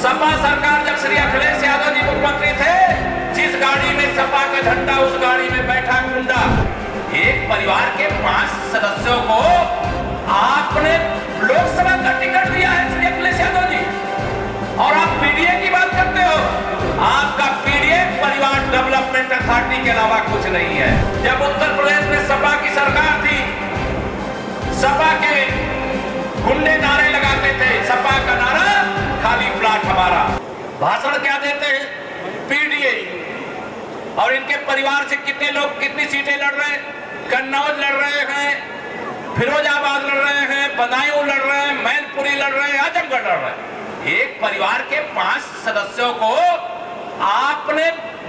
सपा सरकार जब श्री अखिलेश यादव जी मुख्यमंत्री थे, जिस गाड़ी में सपा का झंडा उस गाड़ी में बैठा गुंडा। एक परिवार के 5 सदस्यों को आपने लोकसभा का टिकट दिया है श्री अखिलेश यादव जी, और आप पीडीए की बात करते हो। आपका पीडीए परिवार डेवलपमेंट अथॉरिटी के अलावा कुछ नहीं है। जब उत्तर प्रदेश में सपा की सरकार थी, सपा के गुंडे नारे लगाते थे, सपा का नारा खाली प्लाट हमारा। भाषण क्या देते हैं? पीडीए। और इनके परिवार से कितने लोग कितनी सीटें लड़ रहे हैं? कन्नौज लड़ रहे हैं, फिरोजाबाद लड़ रहे हैं, बदायूं लड़ रहे हैं, मैनपुरी लड़ रहे हैं, आजमगढ़ लड़ रहे हैं। एक परिवार के 5 सदस्यों को आपने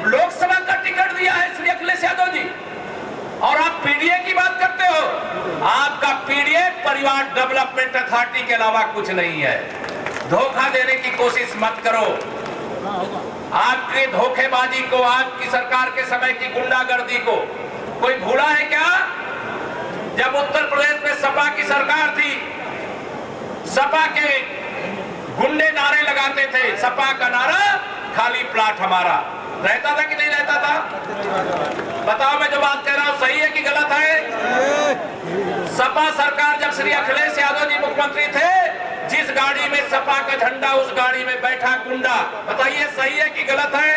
लोकसभा का टिकट दिया है श्री अखिलेश यादव जी, और आप पीडीए की बात करते हो। आपका पीडीए परिवार डेवलपमेंट अथॉरिटी के अलावा कुछ नहीं है। धोखा देने की कोशिश मत करो। आपकी धोखेबाजी को, आपकी सरकार के समय की गुंडागर्दी को कोई भूला है क्या? जब उत्तर प्रदेश में सपा की सरकार थी, सपा के गुंडे नारे लगाते थे, सपा का नारा खाली प्लाट हमारा। रहता था कि नहीं रहता था? बताओ, मैं जो बात कह रहा हूं सही है कि गलत है? सपा सरकार जब श्री अखिलेश यादव जी मुख्यमंत्री थे, जिस गाड़ी में सपा का झंडा उस गाड़ी में बैठा गुंडा। बताइए सही है कि गलत है?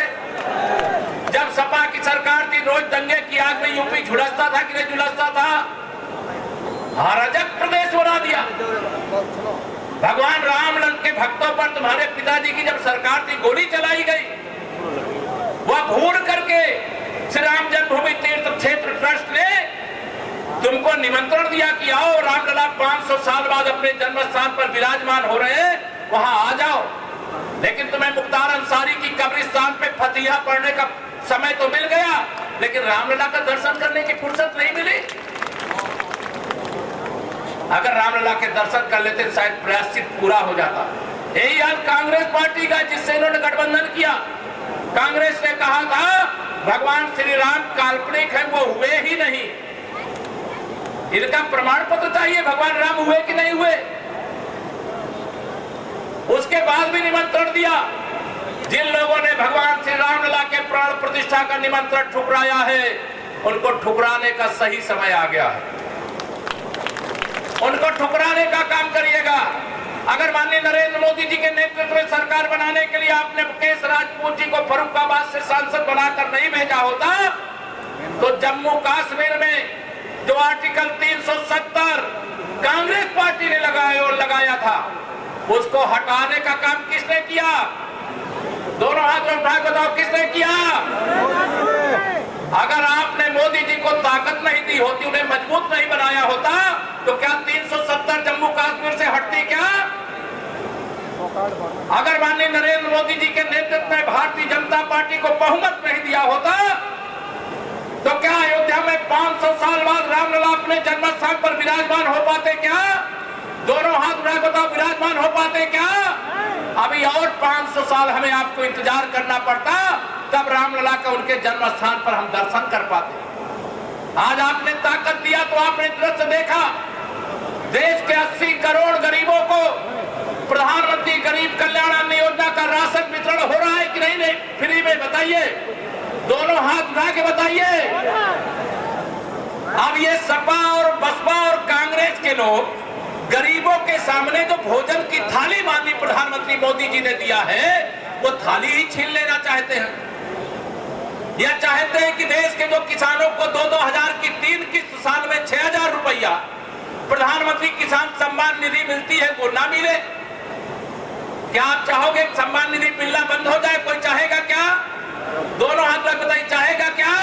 जब सपा की सरकार थी, रोज दंगे की आग में यूपी झुलसता था कि नहीं झुलसता था? अराजक प्रदेश बना दिया। भगवान राम के भक्तों पर तुम्हारे पिताजी की जब सरकार थी, गोली चलाई गई। वह भूल करके श्री राम जन्मभूमि तीर्थ क्षेत्र ट्रस्ट ने तुमको निमंत्रण दिया कि आओ, रामलला 500 साल बाद अपने जन्म स्थान पर विराजमान हो रहे हैं, वहां आ जाओ। लेकिन तुम्हें मुख्तार अंसारी की कब्रिस्तान पे फतिहा पढ़ने का समय तो मिल गया, लेकिन रामलला का दर्शन करने की फुर्सत नहीं मिली। अगर रामलला के दर्शन कर लेते शायद प्रायश्चित पूरा हो जाता। यही हाल कांग्रेस पार्टी का, जिससे इन्होंने गठबंधन किया। कांग्रेस ने कहा था भगवान श्री राम काल्पनिक है, वो हुए ही नहीं। इनका प्रमाण पत्र चाहिए, भगवान राम हुए कि नहीं हुए। उसके बाद भी निमंत्रण दिया। जिन लोगों ने भगवान श्री रामलला के प्राण प्रतिष्ठा का निमंत्रण ठुकराया है, उनको ठुकराने का सही समय आ गया है। उनको ठुकराने का काम करिएगा। अगर माननीय नरेंद्र मोदी जी के नेतृत्व में सरकार बनाने के लिए आपने मुकेश राजपूत जी को फर्रुखाबाद से सांसद बनाकर नहीं भेजा होता, तो जम्मू कश्मीर में जो आर्टिकल 370 कांग्रेस पार्टी ने लगाया था, उसको हटाने का काम किसने किया? दोनों हाथ में उठा के बताओ, किसने किया? अगर आपने मोदी जी को ताकत नहीं दी होती, उन्हें मजबूत नहीं बनाया होता, तो क्या 370 जम्मू कश्मीर से हटती क्या? अगर माननीय नरेंद्र मोदी जी के नेतृत्व में भारतीय जनता पार्टी को बहुमत नहीं दिया होता, तो क्या अयोध्या में 500 साल बाद रामलला अपने जन्मस्थान पर विराजमान हो पाते क्या? दोनों हाथ उठा बताओ, विराजमान हो पाते क्या? अभी और 500 साल हमें आपको इंतजार करना पड़ता, तब रामलला का उनके जन्मस्थान पर हम दर्शन कर पाते। आज आपने ताकत दिया तो आपने दृश्य देखा। देश के 80 करोड़ गरीबों को प्रधानमंत्री गरीब कल्याण अन्न योजना का राशन वितरण हो रहा है कि नहीं फ्री में? बताइए, दोनों हाथ उठा के बताइए। अब ये सपा और बसपा और कांग्रेस के लोग गरीबों के सामने जो भोजन की थाली माननीय प्रधानमंत्री मोदी जी ने दिया है, वो थाली ही छीन लेना चाहते हैं। या चाहते हैं कि देश के जो किसानों को 2-2 हजार की 3 किस्त साल में 6,000 रुपया प्रधानमंत्री किसान सम्मान निधि मिलती है, वो ना मिले। क्या आप चाहोगे सम्मान निधि मिलना बंद हो जाए? कोई चाहेगा क्या? दोनों हाथ रख बताइए, चाहेगा क्या?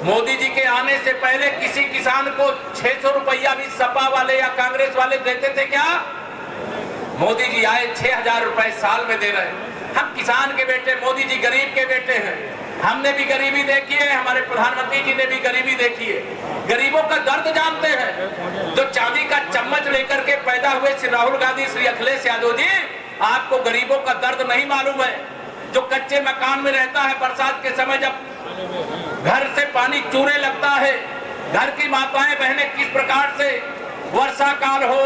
मोदी जी के आने से पहले किसी किसान को 600 रुपया भी सपा वाले या कांग्रेस वाले देते थे क्या? मोदी जी आए 6,000 रुपए साल में दे रहे हैं। हम किसान के बेटे, मोदी जी गरीब के बेटे हैं। हमने भी गरीबी देखी है, हमारे प्रधानमंत्री जी ने भी गरीबी देखी है। गरीबों का दर्द जानते हैं। जो चांदी का चम्मच लेकर के पैदा हुए श्री राहुल गांधी, श्री अखिलेश यादव जी, आपको गरीबों का दर्द नहीं मालूम है। जो कच्चे मकान में रहता है, बरसात के समय जब घर से पानी चूने लगता है, घर की माताएं बहनें किस प्रकार से वर्षा काल हो,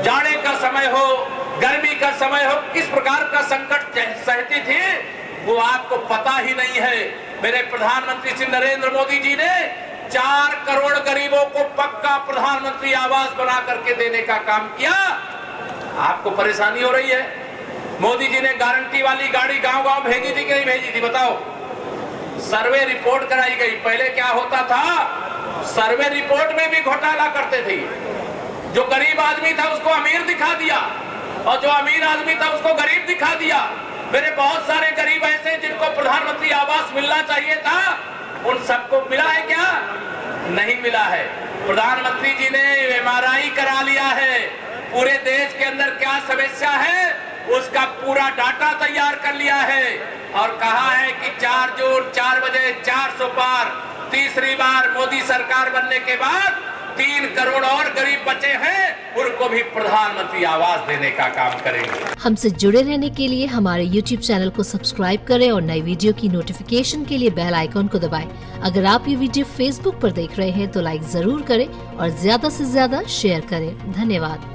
जाड़े का समय हो, गर्मी का समय हो, किस प्रकार का संकट सहती थी वो आपको पता ही नहीं है। मेरे प्रधानमंत्री श्री नरेंद्र मोदी जी ने 4 करोड़ गरीबों को पक्का प्रधानमंत्री आवास बना करके देने का काम किया। आपको परेशानी हो रही है। मोदी जी ने गारंटी वाली गाड़ी गांव-गांव भेजी थी कि नहीं भेजी थी बताओ? सर्वे रिपोर्ट कराई गई। पहले क्या होता था, सर्वे रिपोर्ट में भी घोटाला करते थे। जो गरीब आदमी था उसको अमीर दिखा दिया और जो अमीर आदमी था उसको गरीब दिखा दिया। मेरे बहुत सारे गरीब ऐसे जिनको प्रधानमंत्री आवास मिलना चाहिए था, उन सबको मिला है क्या? नहीं मिला है। प्रधानमंत्री जी ने MRI करा लिया है, पूरे देश के अंदर क्या समस्या है उसका पूरा डाटा तैयार कर लिया है और कहा है कि 4 जून 4 बजे 400 पार। तीसरी बार मोदी सरकार बनने के बाद 3 करोड़ और गरीब बचे हैं, उनको भी प्रधानमंत्री आवास देने का काम करेंगे। हमसे जुड़े रहने के लिए हमारे YouTube चैनल को सब्सक्राइब करें और नई वीडियो की नोटिफिकेशन के लिए बेल आइकॉन को दबाएं। अगर आप ये वीडियो Facebook पर देख रहे हैं तो लाइक जरूर करें और ज्यादा से ज्यादा शेयर करें। धन्यवाद।